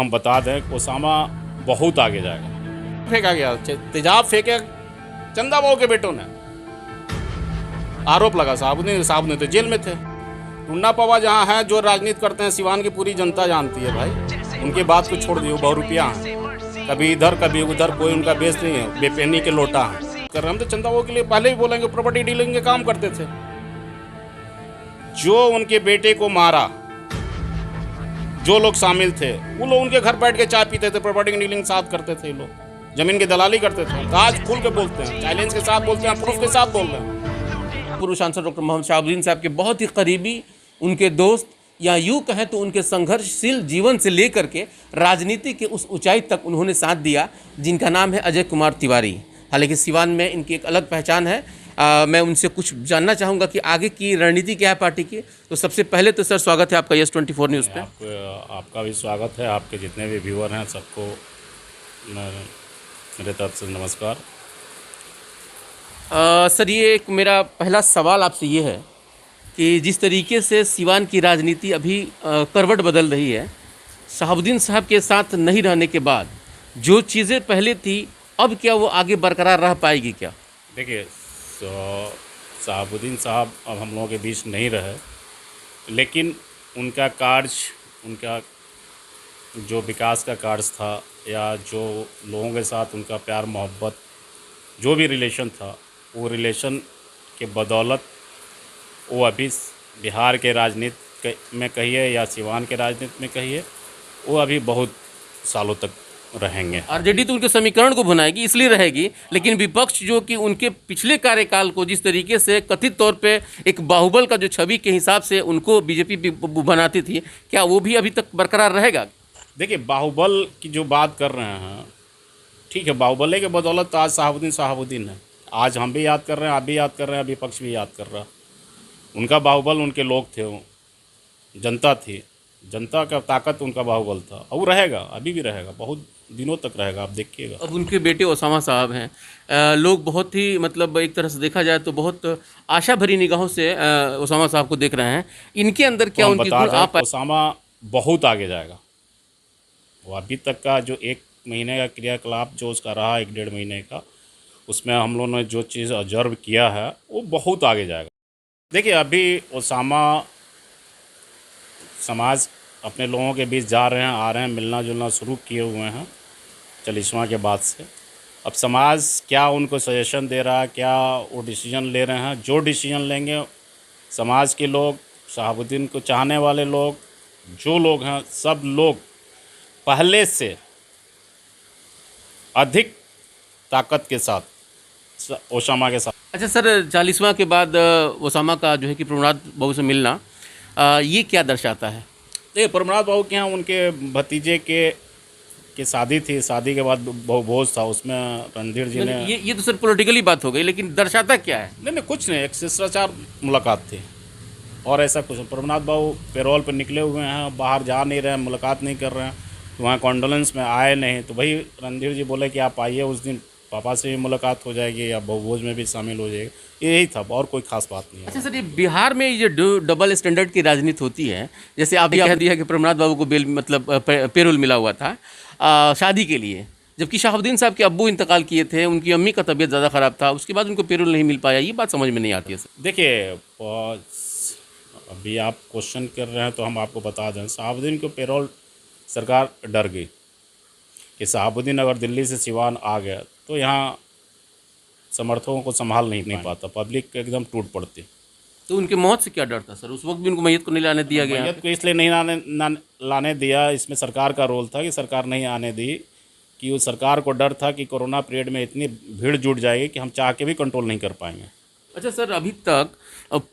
हम बता दें कि ओसामा बहुत आगे जाएगा। फेंका गया, तेजाब फेंके चंदा बाबू के बेटों ने, आरोप लगा। साहब ने तो जेल में थे। टुन्ना पवा जहाँ है, जो राजनीति करते हैं, सिवान की पूरी जनता जानती है भाई। उनकी बात को छोड़ दियो, बहुरुपिया हैं, कभी इधर कभी उधर, कोई उनका बेस नहीं है, बेपैनी के लोटा हैं। कर हम तो चंदा बाबू के लिए पहले ही बोलेंगे, प्रॉपर्टी डीलिंग के काम करते थे। जो उनके बेटे को मारा, जो लोग शामिल थे, वो लोग उनके घर बैठ के चाय पीते थे, प्रॉपर्टी डीलिंग साथ करते थे, लोग जमीन की दलाली करते थे। आज खुल के बोलते हैं, चैलेंज के साथ बोलते हैं, प्रूफ के साथ बोल रहे हैं। पूर्व सांसद डॉक्टर मोहम्मद शहाबुद्दीन साहब के बहुत ही करीबी उनके दोस्त, या यूँ कहें तो उनके संघर्षशील जीवन से लेकर के राजनीति के उस ऊंचाई तक उन्होंने साथ दिया, जिनका नाम है अजय कुमार तिवारी। हालांकि सिवान में इनकी एक अलग पहचान है। मैं उनसे कुछ जानना चाहूँगा कि आगे की रणनीति क्या है पार्टी की। तो सबसे पहले तो सर स्वागत है आपका YES24 न्यूज़ पे। आपका भी स्वागत है, आपके जितने भी व्यूअर हैं सबको मेरे तरफ से नमस्कार। सर, ये एक मेरा पहला सवाल आपसे ये है कि जिस तरीके से सिवान की राजनीति अभी करवट बदल रही है, शहाबुद्दीन साहब के साथ नहीं रहने के बाद जो चीज़ें पहले थी, अब क्या वो आगे बरकरार रह पाएगी क्या? देखिए, शहाबुद्दीन साहब अब हम लोगों के बीच नहीं रहे, लेकिन उनका कार्य, उनका जो विकास का कार्य था, या जो लोगों के साथ उनका प्यार मोहब्बत, जो भी रिलेशन था, वो रिलेशन के बदौलत वो अभी बिहार के राजनीति में कहिए या सिवान के राजनीति में कहिए, वो अभी बहुत सालों तक रहेंगे। आरजेडी तो उनके समीकरण को बनाएगी, इसलिए रहेगी, लेकिन विपक्ष जो कि उनके पिछले कार्यकाल को जिस तरीके से कथित तौर पे एक बाहुबल का जो छवि के हिसाब से उनको बीजेपी बनाती थी, क्या वो भी अभी तक बरकरार रहेगा? देखिए, बाहुबल की जो बात कर रहे हैं, ठीक है, बाहुबल के बदौलत तो आज शहाबुद्दीन है। आज हम भी याद कर रहे हैं, आप भी याद कर रहे हैं, विपक्ष भी याद कर रहा है। उनका बाहुबल उनके लोग थे, वो जनता थी, जनता का ताकत उनका बाहुबल था, और वो रहेगा, अभी भी रहेगा, बहुत दिनों तक रहेगा, आप देखिएगा। अब उनके बेटे ओसामा साहब हैं, लोग बहुत ही मतलब एक तरह से देखा जाए तो बहुत आशा भरी निगाहों से ओसामा साहब को देख रहे हैं। इनके अंदर क्या तो उनकी गुण आप ओसामा बहुत आगे जाएगा। वो अभी तक का जो 1 महीने का क्रियाकलाप जो उसका रहा, 1-1.5 महीने का, उसमें हम लोगों ने जो चीज़ ऑब्जर्व किया है, वो बहुत आगे जाएगा। देखिए, अभी ओसामा समाज अपने लोगों के बीच जा रहे हैं, आ रहे हैं, मिलना जुलना शुरू किए हुए हैं 40वां के बाद से। अब समाज क्या उनको सजेशन दे रहा है, क्या वो डिसीजन ले रहे हैं, जो डिसीजन लेंगे समाज के लोग, शहाबुद्दीन को चाहने वाले लोग, जो लोग हैं, सब लोग पहले से अधिक ताकत के साथ ओसामा के साथ। अच्छा सर, 40वां के बाद ओसामा का जो है कि प्रमोद बाबू से मिलना, ये क्या दर्शाता है? देखिए, प्रमोद बाबू के यहाँ उनके भतीजे के शादी थी, शादी के बाद भोज था, उसमें रणधीर जी ने ये तो सर पॉलिटिकली बात हो गई, लेकिन दर्शाता क्या है? नहीं, कुछ नहीं, एक शिष्टाचार मुलाकात थी और ऐसा कुछ। प्रमोद बाबू पेरोल पर निकले हुए हैं, बाहर जा नहीं रहे हैं, मुलाकात नहीं कर रहे हैं, तो वहाँ कॉन्डोलेंस में आए नहीं, तो वही रणधीर जी बोले कि आप आइए, उस दिन पापा से भी मुलाकात हो जाएगी या भोज में भी शामिल हो जाएगी, यही था, और कोई खास बात नहीं है। अच्छा सर, ये बिहार में ये डबल स्टैंडर्ड की राजनीति होती है, जैसे आप कह दिया कि प्रमोद बाबू को बेल मतलब पेरोल मिला हुआ था शादी के लिए, जबकि शहाबुद्दीन साहब के अब्बू इंतकाल किए थे, उनकी अम्मी का तबीयत ज़्यादा ख़राब था, उसके बाद उनको पेरोल नहीं मिल पाया। ये बात समझ में नहीं आती है सर। देखिए, अभी आप क्वेश्चन कर रहे हैं तो हम आपको बता दें, शहाबुद्दीन को पेरोल सरकार डर गई कि शहाबुद्दीन अगर दिल्ली से सिवान आ गया तो यहाँ समर्थकों को संभाल नहीं पाता, पब्लिक एकदम टूट पड़ती। तो उनके मौत से क्या डर था सर? उस वक्त भी उनको मैयत को नहीं लाने दिया गया। मैयत को इसलिए नहीं लाने दिया, इसमें सरकार का रोल था कि सरकार नहीं आने दी, कि उस सरकार को डर था कि कोरोना पीरियड में इतनी भीड़ जुट जाएगी कि हम चाह के भी कंट्रोल नहीं कर पाएंगे। अच्छा सर, अभी तक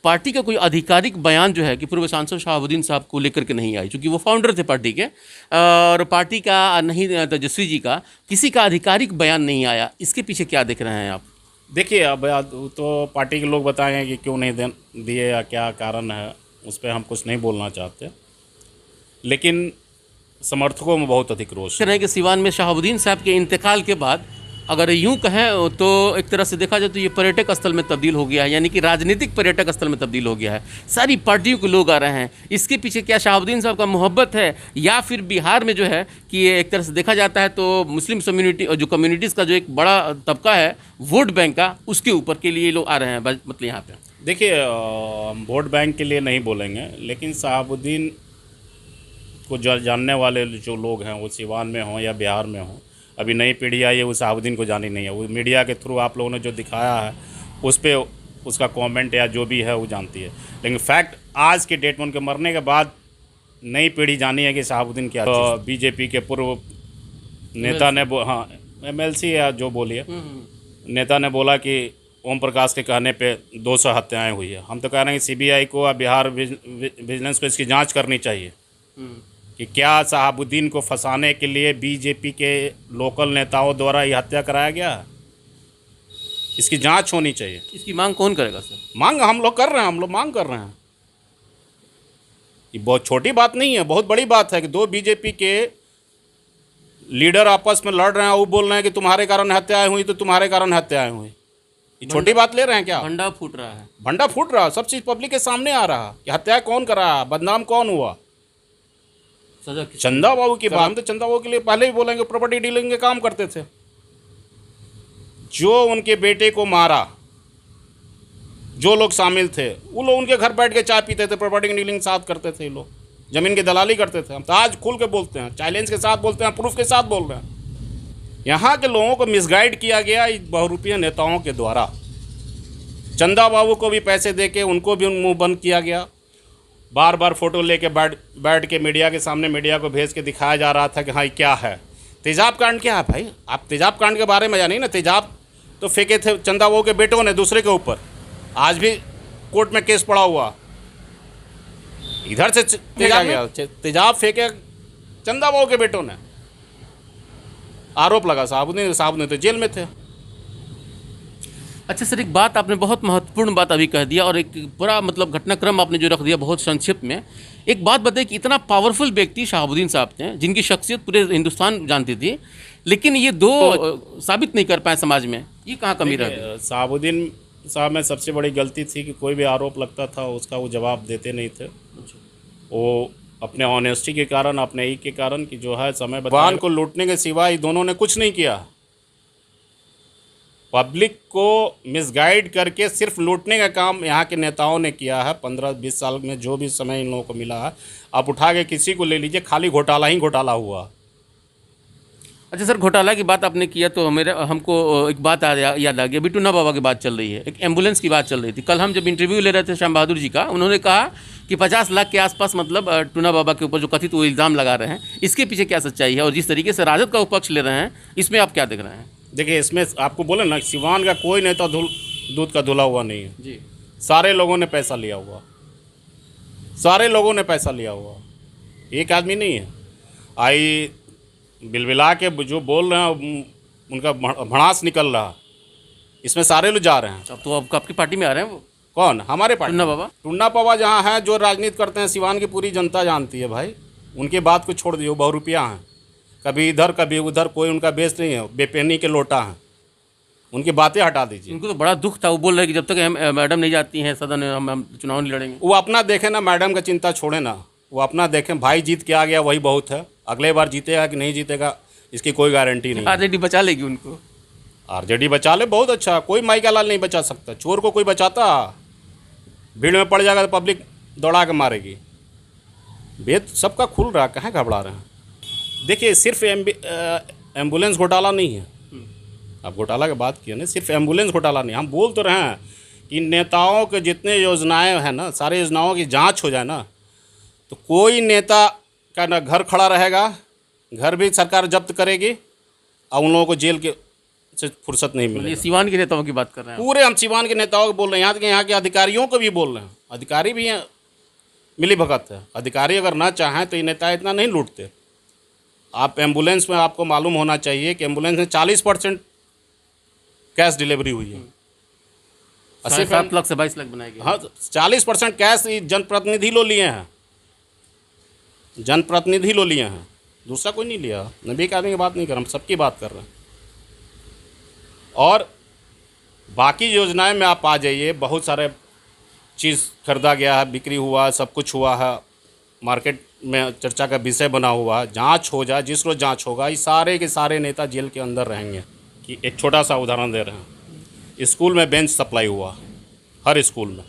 पार्टी का कोई आधिकारिक बयान जो है कि पूर्व सांसद शहाबुद्दीन साहब को लेकर के नहीं आई, क्योंकि वो फाउंडर थे पार्टी के, और पार्टी का नहीं, तेजस्वी जी का किसी का आधिकारिक बयान नहीं आया, इसके पीछे क्या देख रहे हैं आप? देखिए, अब तो पार्टी के लोग बताएंगे कि क्यों नहीं दिए या क्या कारण है, उस पर हम कुछ नहीं बोलना चाहते, लेकिन समर्थकों में बहुत अधिक रोष है कि सिवान में शहाबुद्दीन साहब के इंतकाल के बाद अगर यूं कहें तो एक तरह से देखा जाए तो ये पर्यटक स्थल में तब्दील हो गया है, यानी कि राजनीतिक पर्यटक स्थल में तब्दील हो गया है। सारी पार्टियों के लोग आ रहे हैं। इसके पीछे क्या शहाबुद्दीन साहब का मोहब्बत है, या फिर बिहार में जो है कि ये एक तरह से देखा जाता है तो मुस्लिम कम्युनिटी और जो कम्युनिटीज़ का जो एक बड़ा तबका है वोट बैंक का, उसके ऊपर के लिए लोग आ रहे हैं मतलब यहाँ पे? देखिए, वोट बैंक के लिए नहीं बोलेंगे, लेकिन शहाबुद्दीन को जानने वाले जो लोग हैं वो सिवान में हों या बिहार में हों, अभी नई पीढ़ी आई है वो शहाबुद्दीन को जानी नहीं है। वो मीडिया के थ्रू आप लोगों ने जो दिखाया है उस पर उसका कमेंट या जो भी है वो जानती है, लेकिन फैक्ट आज के डेट में उनके मरने के बाद नई पीढ़ी जानी है कि शहाबुद्दीन क्या। तो बीजेपी के पूर्व नेता ने हाँ MLC या जो बोलिए नेता ने बोला कि ओम प्रकाश के कहने पे 200 हत्याएं हुई है। हम तो कह रहे हैं कि CBI को या बिहार विजिलेंस को इसकी जांच करनी चाहिए कि क्या शहाबुद्दीन को फंसाने के लिए बीजेपी के लोकल नेताओं द्वारा ये हत्या कराया गया है। इसकी जांच होनी चाहिए। इसकी मांग कौन करेगा सर? मांग हम लोग कर रहे हैं, हम लोग मांग कर रहे हैं। ये बहुत छोटी बात नहीं है, बहुत बड़ी बात है कि 2 बीजेपी के लीडर आपस में लड़ रहे हैं और वो बोल रहे हैं कि तुम्हारे कारण हत्याएं हुई तो तुम्हारे कारण हत्याएं हुई। ये छोटी बात ले रहे हैं क्या? भंडा फूट रहा है, भंडा फूट रहा है, सब चीज़ पब्लिक के सामने आ रहा है कि हत्या कौन कर रहा है, बदनाम कौन हुआ। सजा चंदा बाबू की बात, हम तो चंदा बाबू के लिए पहले ही बोलेंगे प्रॉपर्टी डीलिंग के काम करते थे। जो उनके बेटे को मारा, जो लोग शामिल थे वो लोग उनके घर बैठ के चाय पीते थे, प्रॉपर्टी डीलिंग साथ करते थे, लोग जमीन की दलाली करते थे। हम तो आज खुल के बोलते हैं, चैलेंज के साथ बोलते हैं, प्रूफ के साथ बोल रहे हैं। यहाँ के लोगों को मिसगाइड किया गया बहुरूपीय नेताओं के द्वारा। चंदा बाबू को भी पैसे देके उनको भी मुंह बंद किया गया। बार बार फ़ोटो लेके बैठ के मीडिया के सामने मीडिया को भेज के दिखाया जा रहा था कि हाँ क्या है। तेजाब कांड क्या है भाई? आप तेजाब कांड के बारे में जानिए ना। तेजाब तो फेंके थे चंदा बाबू के बेटों ने दूसरे के ऊपर, आज भी कोर्ट में केस पड़ा हुआ। इधर से तेजाब फेंके चंदा बाबू के बेटों ने, आरोप लगा साहब ने तो जेल में थे। अच्छा सर, एक बात आपने बहुत महत्वपूर्ण बात अभी कह दिया और एक पूरा मतलब घटनाक्रम आपने जो रख दिया बहुत संक्षिप्त में। एक बात बताइए कि इतना पावरफुल व्यक्ति शहाबुद्दीन साहब थे जिनकी शख्सियत पूरे हिंदुस्तान जानती थी, लेकिन ये दो साबित नहीं कर पाए समाज में, ये कहाँ कमी रह गई? शहाबुद्दीन साहब में सबसे बड़ी गलती थी कि कोई भी आरोप लगता था उसका वो जवाब देते नहीं थे। वो अपने ऑनेस्टी के कारण, अपने ही के कारण कि जो है समय भगवान को लूटने के सिवाय दोनों ने कुछ नहीं किया। पब्लिक को मिसगाइड करके सिर्फ लूटने का काम यहाँ के नेताओं ने किया है। 15-20 साल में जो भी समय इन लोगों को मिला है, आप उठा के किसी को ले लीजिए, खाली घोटाला ही घोटाला हुआ। अच्छा सर, घोटाला की बात आपने किया तो हमको एक बात याद आ गई। अभी टूना बाबा की बात चल रही है, एक एम्बुलेंस की बात चल रही थी। कल हम जब इंटरव्यू ले रहे थे श्याम बहादुर जी का, उन्होंने कहा कि 50 लाख के आसपास मतलब टूना बाबा के ऊपर जो कथित वो इल्ज़ाम लगा रहे हैं, इसके पीछे क्या सच्चाई है? और जिस तरीके से राजद का उपक्ष ले रहे हैं, इसमें आप क्या देख रहे हैं? देखिए, इसमें आपको बोले ना, सिवान का कोई नेता दूध का धुला हुआ नहीं है जी। सारे लोगों ने पैसा लिया हुआ, सारे लोगों ने पैसा लिया हुआ, एक आदमी नहीं है। आई बिलबिला के जो बोल रहे हैं उनका भड़ास निकल रहा, इसमें सारे लोग जा रहे हैं। अब तो आपकी पार्टी में आ रहे हैं वो? कौन? हमारे पार्टी टूना बाबा। टूना बाबा जहाँ है, जो राजनीति करते हैं, सिवान की पूरी जनता जानती है भाई। उनकी बात को छोड़ दिए, वो बहुरूपिया हैं, कभी इधर कभी उधर, कोई उनका बेस नहीं है, बेपहनी के लोटा हैं। उनकी बातें हटा दीजिए। उनको तो बड़ा दुख था, वो बोल रहे कि जब तक मैडम नहीं जाती हैं सदन में हम चुनाव नहीं लड़ेंगे। वो अपना देखें ना, मैडम का चिंता छोड़े ना, वो अपना देखें। भाई जीत के आ गया वही बहुत है, अगले बार जीतेगा कि नहीं जीतेगा इसकी कोई गारंटी नहीं। आरजेडी बचा लेगी उनको। आरजेडी बचा ले, बहुत अच्छा, कोई माई का लाल नहीं बचा सकता। चोर को कोई बचाता? भीड़ में पड़ जाएगा तो पब्लिक दौड़ा के मारेगी। वेद सबका खुल रहा, कहाँ घबरा रहे हैं? देखिए, सिर्फ एम्बुलेंस घोटाला नहीं है। आप घोटाला की बात किए ना, सिर्फ एम्बुलेंस घोटाला नहीं। हम बोल तो रहे हैं कि नेताओं के जितने योजनाएं हैं ना, सारे योजनाओं की जांच हो जाए ना, तो कोई नेता का ना घर खड़ा रहेगा, घर भी सरकार जब्त करेगी और उन लोगों को जेल के से फुर्सत नहीं मिलेगी। ये सिवान के नेताओं की बात कर रहे हैं पूरे हम सिवान के नेताओं को बोल रहे हैं, यहाँ के अधिकारियों को भी बोल रहे हैं। अधिकारी भी हैं, मिली भगत है। अधिकारी अगर ना चाहें तो ये नेता इतना नहीं लूटते। आप एम्बुलेंस में, आपको मालूम होना चाहिए कि एम्बुलेंस में 40% कैश डिलीवरी हुई है। 7 लाख से 22 लाख बनाए गए। हाँ, 40% कैश जनप्रतिनिधि लो लिए हैं, जनप्रतिनिधि लो लिए हैं, दूसरा कोई नहीं लिया। नबी के आदमी की बात नहीं कर रहे, हम सबकी बात कर रहे हैं। और बाकी योजनाएं में आप आ जाइए, बहुत सारे चीज़ खरीदा गया है, बिक्री हुआ, सब कुछ हुआ है, मार्केट में चर्चा का विषय बना हुआ है। जांच हो जाए, जिस रोज़ जांच होगा ये सारे के सारे नेता जेल के अंदर रहेंगे। कि एक छोटा सा उदाहरण दे रहे हैं, स्कूल में बेंच सप्लाई हुआ, हर स्कूल में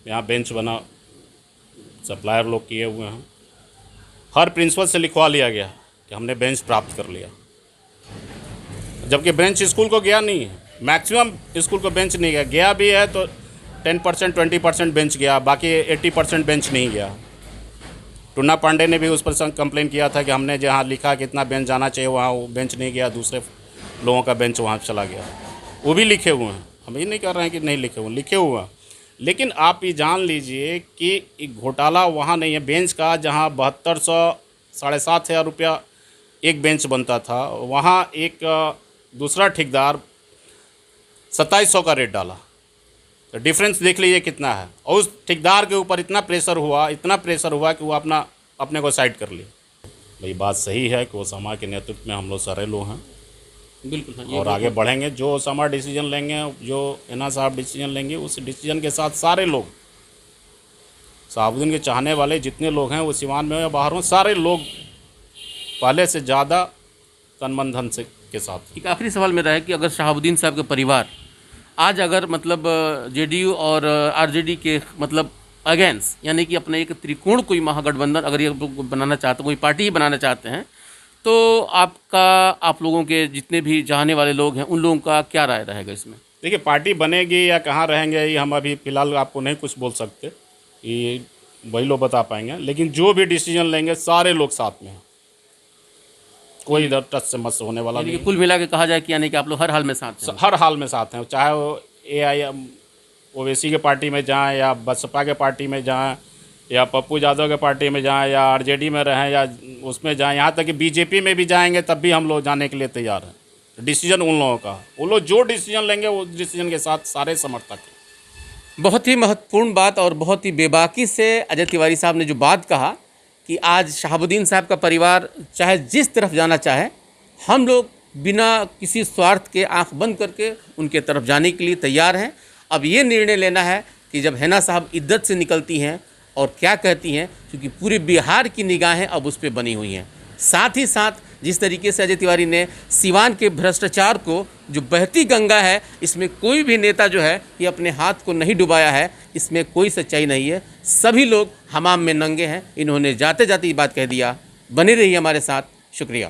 यहाँ बेंच बना, सप्लायर लोग किए हुए हैं। हर प्रिंसिपल से लिखवा लिया गया कि हमने बेंच प्राप्त कर लिया, जबकि बेंच स्कूल को गया नहीं है। मैक्सिमम स्कूल को बेंच नहीं गया, गया भी है तो 10% 20% बेंच गया, बाकी 80% बेंच नहीं गया। टुन्ना पांडे ने भी उस पर कंप्लेन किया था कि हमने जहाँ लिखा कि इतना बेंच जाना चाहिए वहाँ वो बेंच नहीं गया, दूसरे लोगों का बेंच वहाँ चला गया। वो भी लिखे हुए हैं, हम ये नहीं कर रहे हैं कि नहीं लिखे हुए, लिखे हुए हैं। लेकिन आप ये जान लीजिए कि एक घोटाला वहाँ नहीं है। बेंच का जहाँ 7200 7,500 रुपया एक बेंच बनता था, वहाँ एक दूसरा ठेकेदार 2700 का रेट डाला। तो डिफरेंस देख लीजिए कितना है। और उस ठेकेदार के ऊपर इतना प्रेशर हुआ कि वो अपने को साइड कर लिया। भाई बात सही है कि ओसामा के नेतृत्व में हम लोग सारे लोग हैं, बिल्कुल हाँ, और आगे बढ़ेंगे। जो ओसामा डिसीजन लेंगे, जो एना साहब डिसीजन लेंगे, उस डिसीजन के साथ सारे लोग, शहाबुद्दीन के चाहने वाले जितने लोग हैं वो सीवान में हो या बाहर हो, सारे लोग पहले से ज़्यादा तन मन धन से के साथ। एक आखिरी सवाल मेरा है कि अगर शहाबुद्दीन साहब का परिवार आज अगर मतलब जेडीयू और आरजेडी के मतलब अगेंस्ट, यानी कि अपने एक त्रिकोण कोई महागठबंधन अगर ये बनाना चाहते, कोई पार्टी ही बनाना चाहते हैं, तो आप लोगों के जितने भी चाहने वाले लोग हैं उन लोगों का क्या राय रहेगा इसमें? देखिए, पार्टी बनेगी या कहाँ रहेंगे ये हम अभी फ़िलहाल आपको नहीं कुछ बोल सकते, ये वही लोग बता पाएंगे। लेकिन जो भी डिसीजन लेंगे सारे लोग साथ में हैं, कोई इधर टच से मत होने वाला यानी नहीं। कि कुल मिला के कहा जाए कि यानी कि आप लोग हर हाल में साथ हैं? हर हाल में साथ हैं, चाहे वो ओवैसी के पार्टी में जाएं या बसपा के पार्टी में जाएं या पप्पू यादव के पार्टी में जाएं या आरजेडी में रहें या उसमें जाएं, यहाँ तक कि बीजेपी में भी जाएंगे तब भी हम लोग जाने के लिए तैयार हैं। डिसीजन उन लोगों का, वो लोग जो डिसीजन लेंगे वो डिसीजन के साथ सारे समर्थक हैं। बहुत ही महत्वपूर्ण बात और बहुत ही बेबाकी से अजय तिवारी साहब ने जो बात कहा कि आज शहाबुद्दीन साहब का परिवार चाहे जिस तरफ जाना चाहे, हम लोग बिना किसी स्वार्थ के आंख बंद करके उनके तरफ जाने के लिए तैयार हैं। अब ये निर्णय लेना है कि जब हैना साहब इद्दत से निकलती हैं और क्या कहती हैं, क्योंकि पूरे बिहार की निगाहें अब उस पर बनी हुई हैं। साथ ही साथ जिस तरीके से अजय तिवारी ने सीवान के भ्रष्टाचार को, जो बहती गंगा है, इसमें कोई भी नेता जो है ये अपने हाथ को नहीं डुबाया है, इसमें कोई सच्चाई नहीं है। सभी लोग हमाम में नंगे हैं। इन्होंने जाते जाते ये बात कह दिया। बने रहिए हमारे साथ। शुक्रिया।